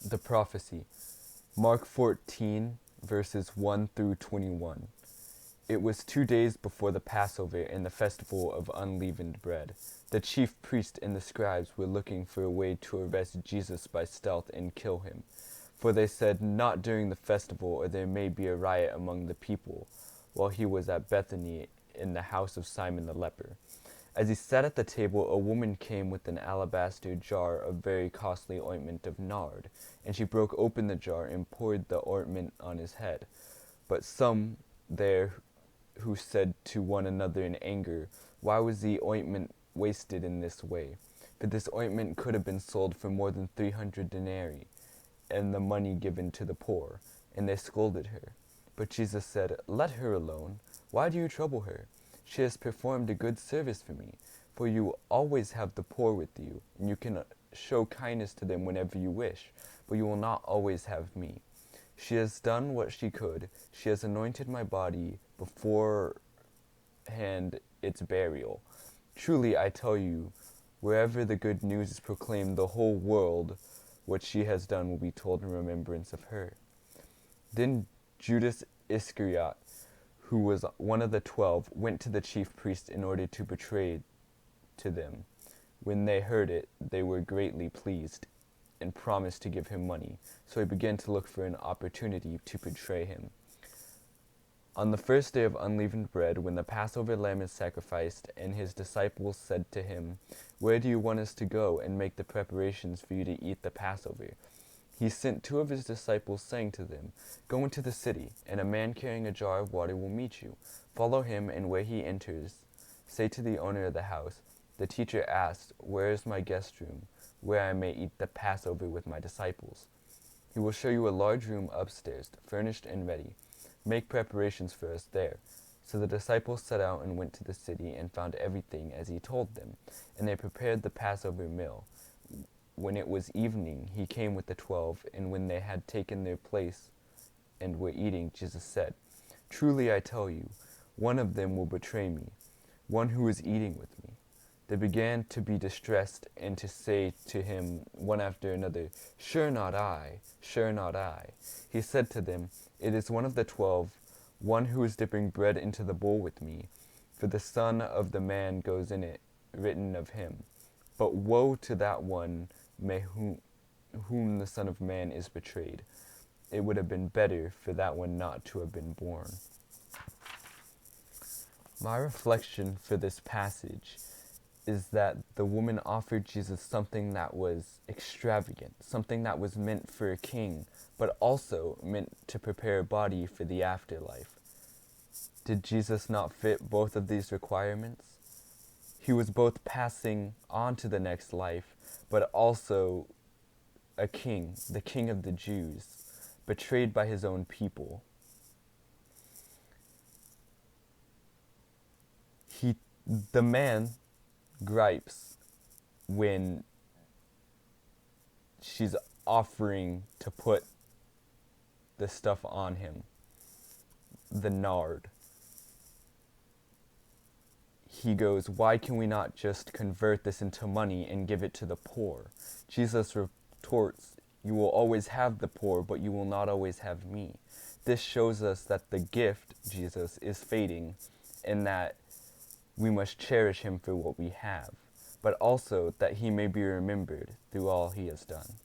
The prophecy. Mark 14, verses 1 through 21. It was 2 days before the Passover and the festival of unleavened bread. The chief priests and the scribes were looking for a way to arrest Jesus by stealth and kill him. For they said, "Not during the festival, or there may be a riot among the people," while he was at Bethany in the house of Simon the leper. As he sat at the table, a woman came with an alabaster jar of very costly ointment of nard, and she broke open the jar and poured the ointment on his head. But some there who said to one another in anger, "Why was the ointment wasted in this way? For this ointment could have been sold for more than 300 denarii, and the money given to the poor." And they scolded her. But Jesus said, "Let her alone. Why do you trouble her? She has performed a good service for me. For you always have the poor with you, and you can show kindness to them whenever you wish, but you will not always have me. She has done what she could. She has anointed my body beforehand its burial. Truly I tell you, wherever the good news is proclaimed, the whole world, what she has done will be told in remembrance of her." Then Judas Iscariot, who was one of the 12, went to the chief priests in order to betray to them. When they heard it, they were greatly pleased, and promised to give him money. So he began to look for an opportunity to betray him. On the first day of unleavened bread, when the Passover lamb is sacrificed, and his disciples said to him, "Where do you want us to go and make the preparations for you to eat the Passover?" He sent 2 of his disciples, saying to them, "Go into the city, and a man carrying a jar of water will meet you. Follow him, and where he enters, say to the owner of the house, 'The teacher asked, where is my guest room, where I may eat the Passover with my disciples?' He will show you a large room upstairs, furnished and ready. Make preparations for us there." So the disciples set out and went to the city, and found everything as he told them, and they prepared the Passover meal. When it was evening, he came with the 12, and when they had taken their place and were eating, Jesus said, "Truly I tell you, one of them will betray me, one who is eating with me." They began to be distressed, and to say to him one after another, "Sure not I, sure not I." He said to them, "It is one of the 12, one who is dipping bread into the bowl with me. For the Son of the Man goes in it written of him. But woe to that one by whom the Son of Man is betrayed. It would have been better for that one not to have been born." My reflection for this passage is that the woman offered Jesus something that was extravagant, something that was meant for a king, but also meant to prepare a body for the afterlife. Did Jesus not fit both of these requirements? He was both passing on to the next life, but also a king, the king of the Jews, betrayed by his own people. The man gripes when she's offering to put the stuff on him, the nard. He goes, "Why can we not just convert this into money and give it to the poor?" Jesus retorts, "You will always have the poor, but you will not always have me." This shows us that the gift, Jesus, is fading, and that we must cherish him for what we have, but also that he may be remembered through all he has done.